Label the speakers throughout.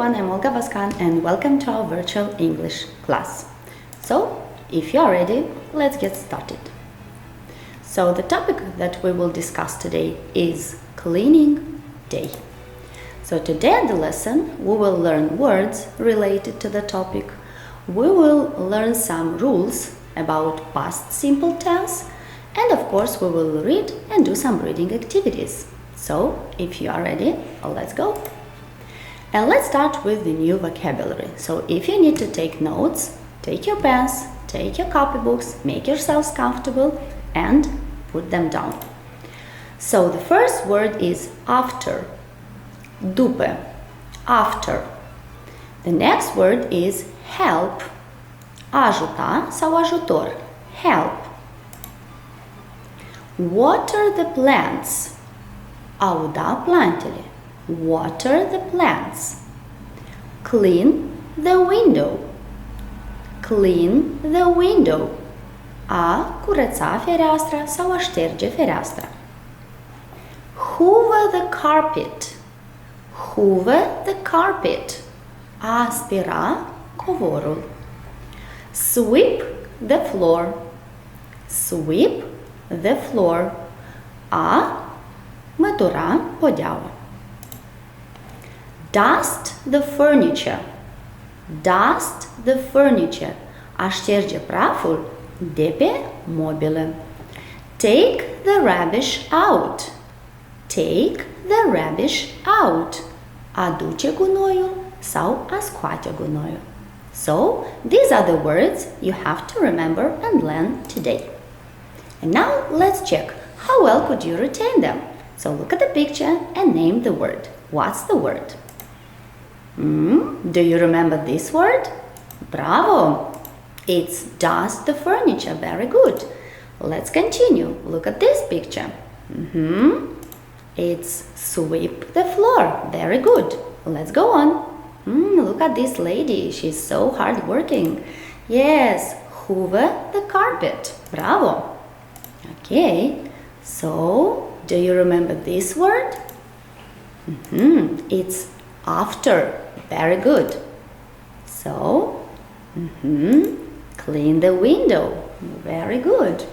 Speaker 1: everyone, I'm Olga Vascan and welcome to our virtual English class. So, if you are ready, let's get started. So, the topic that we will discuss today is cleaning day. So, today in the lesson, we will learn words related to the topic. We will learn some rules about past simple tense, and of course, we will read and do some reading activities. So, if you are ready, let's go. And let's start with the new vocabulary. So if you need to take notes, take your pens, take your copybooks, make yourselves comfortable and put them down. So the first word is after. După. After. The next word is help. Ajuta sau ajutor. Help. Water the plants. A uda plantele. Water the plants. Clean the window. Clean the window. A curăța fereastra sau a șterge fereastra. Hoover the carpet. Hoover the carpet. A aspira covorul. Sweep the floor. Sweep the floor. A mătura podeaua. Dust the furniture. Dust the furniture. A șterge praful de pe mobile. Take the rubbish out. Take the rubbish out. A duce gunoiul sau a scoate gunoiul. So, these are the words you have to remember and learn today. And now let's check how well could you retain them. So look at the picture and name the word. What's the word? Do you remember this word? Bravo! It's dust the furniture. Very good. Let's continue. Look at this picture. It's sweep the floor. Very good. Let's go on. Look at this lady. She's so hardworking. Yes, hoover the carpet. Bravo. Okay. So, do you remember this word? It's after. Very good. So, clean the window. Very good.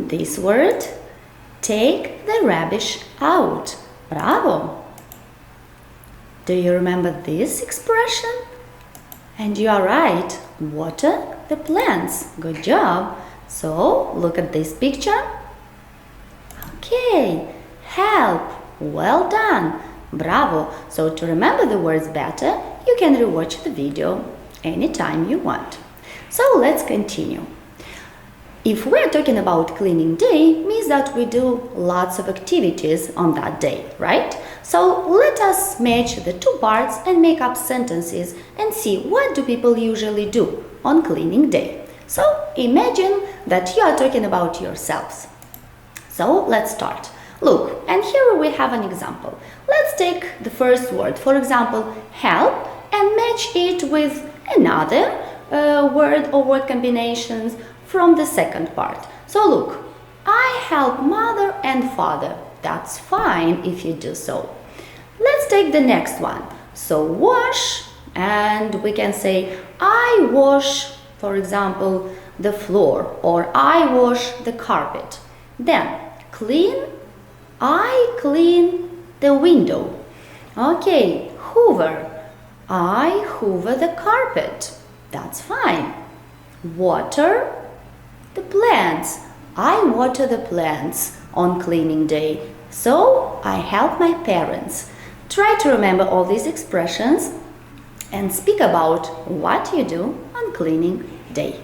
Speaker 1: This word, take the rubbish out. Bravo. Do you remember this expression? And you are right. Water the plants. Good job. So, look at this picture. Okay. Help. Well done. Bravo. So, to remember the words better, you can rewatch the video anytime you want. So, let's continue. If we're talking about cleaning day, means that we do lots of activities on that day, right? So, let us match the two parts and make up sentences and see what do people usually do on cleaning day. So, imagine that you are talking about yourselves. So, let's start. Look, and here we have an example. Let's take the first word, for example, help, and match it with another word or word combinations from the second part. So look, I help mother and father. That's fine if you do so. Let's take the next one. So wash, and we can say I wash, for example, the floor, or I wash the carpet. Then clean, I clean the window. Okay, hoover, I hoover the carpet. That's fine. Water the plants. I water the plants on cleaning day. So I help my parents. Try to remember all these expressions and speak about what you do on cleaning day.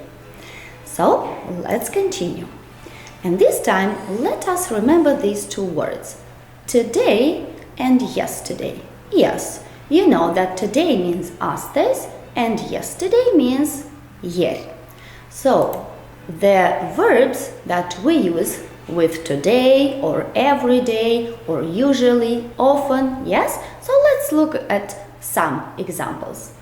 Speaker 1: So let's continue. And this time, let us remember these two words, today and yesterday. Yes, you know that today means astăzi and yesterday means ieri. So, the verbs that we use with today or every day or usually, often, yes? So let's look at some examples.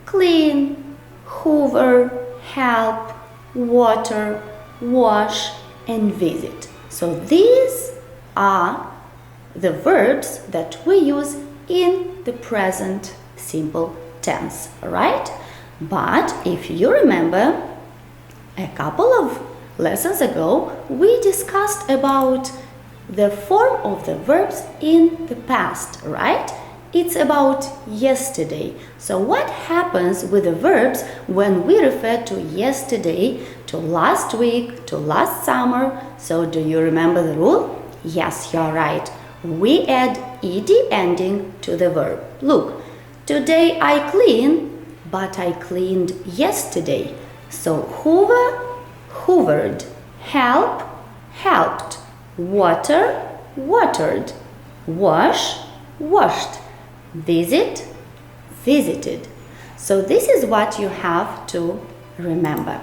Speaker 1: Clean, hoover, help, water, wash, and visit. So these are the verbs that we use in the present simple tense, right? But if you remember, a couple of lessons ago, we discussed about the form of the verbs in the past, right? It's about yesterday. So what happens with the verbs when we refer to yesterday, to last week, to last summer? So do you remember the rule? Yes, you're right. We add ed ending to the verb. Look, today I clean, but I cleaned yesterday. So hoover, hoovered. Help, helped. Water, watered. Wash, washed. Visit, visited. So this is what you have to remember.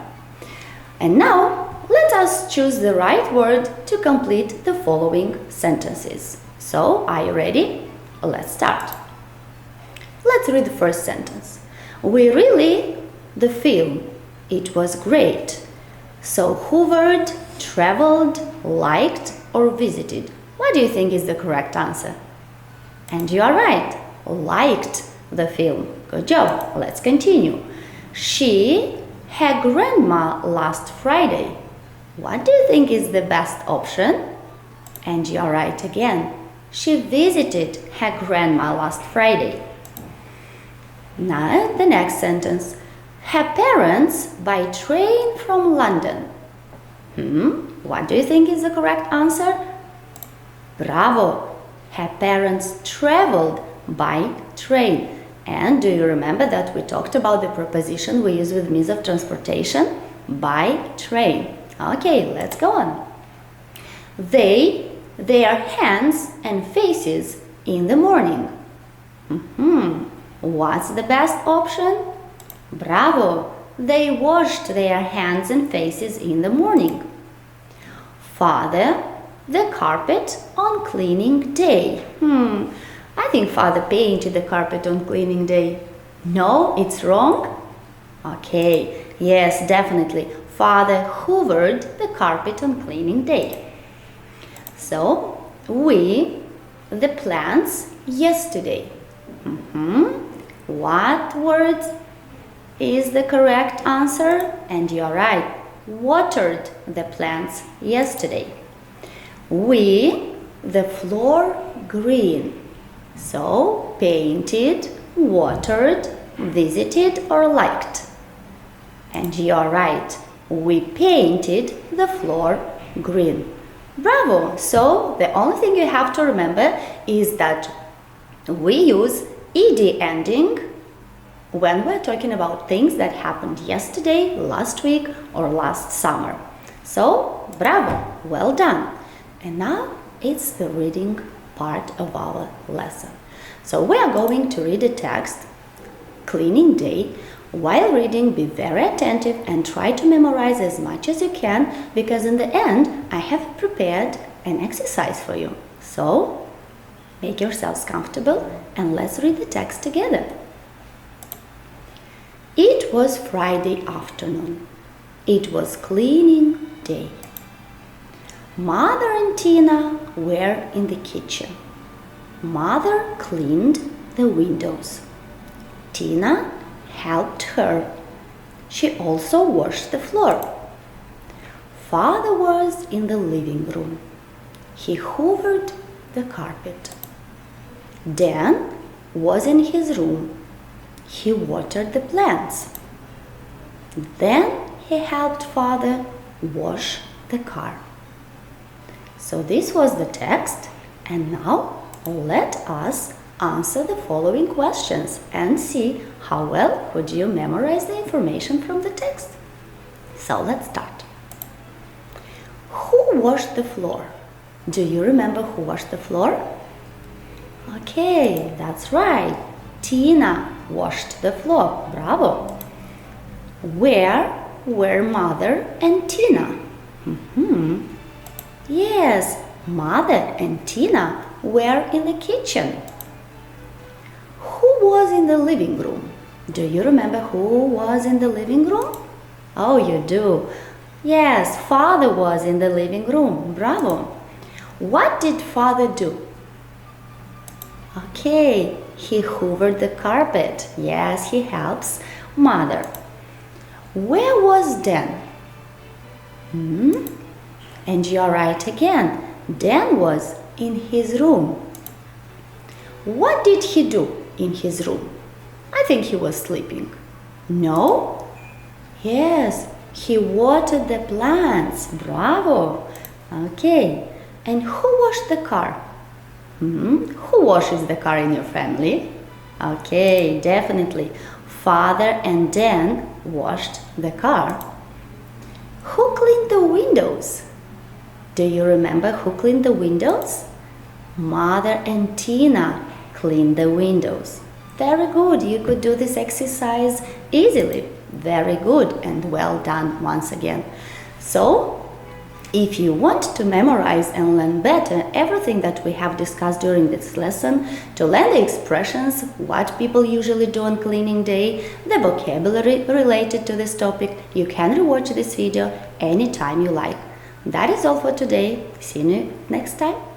Speaker 1: And now let us choose the right word to complete the following sentences. So are you ready? Let's start. Let's read the first sentence. We really the film. It was great. So hoovered, traveled, liked, or visited. What do you think is the correct answer? And you are right. Liked the film. Good job. Let's continue. She had grandma last Friday. What do you think is the best option? And you are right again. She visited her grandma last Friday. Now the next sentence. Her parents by train from London. What do you think is the correct answer? Bravo! Her parents traveled by train. And do you remember that we talked about the preposition we use with means of transportation? By train. Okay, let's go on. Their hands and faces in the morning. What's the best option? Bravo! They washed their hands and faces in the morning. Father, the carpet on cleaning day. I think father painted the carpet on cleaning day. No, it's wrong? Okay, yes, definitely. Father hoovered the carpet on cleaning day. So, we, the plants, yesterday. What word is the correct answer? And you're right. Watered the plants yesterday. We, the floor, green. So, painted, watered, visited, or liked. And you're right. We painted the floor green. Bravo! So, the only thing you have to remember is that we use ed ending when we're talking about things that happened yesterday, last week, or last summer. So, bravo! Well done! And now it's the reading part of our lesson. So we are going to read a text, cleaning day. While reading, be very attentive and try to memorize as much as you can, because in the end, I have prepared an exercise for you. So, make yourselves comfortable and let's read the text together. It was Friday afternoon. It was cleaning day. Mother and Tina were in the kitchen. Mother cleaned the windows. Tina helped her. She also washed the floor. Father was in the living room. He hoovered the carpet. Dan was in his room. He watered the plants. Then he helped Father wash the car. So this was the text, and now let us answer the following questions and see how well could you memorize the information from the text. So let's start. Who washed the floor? Do you remember who washed the floor? Okay, that's right. Tina washed the floor. Bravo. Where were Mother and Tina? Yes, Mother and Tina were in the kitchen. Who was in the living room? Do you remember who was in the living room? Oh, you do. Yes, Father was in the living room. Bravo. What did Father do? Okay, he hoovered the carpet. Yes, he helps mother. Where was Dan? And you're right again. Dan was in his room. What did he do in his room? I think he was sleeping. No? Yes, he watered the plants. Bravo! Okay, and who washed the car? Who washes the car in your family? Okay, definitely. Father and Dan washed the car. Who cleaned the windows? Do you remember who cleaned the windows? Mother and Tina cleaned the windows. Very good, you could do this exercise easily. Very good and well done once again. So, if you want to memorize and learn better everything that we have discussed during this lesson, to learn the expressions, what people usually do on cleaning day, the vocabulary related to this topic, you can rewatch this video anytime you like. That is all for today. See you next time.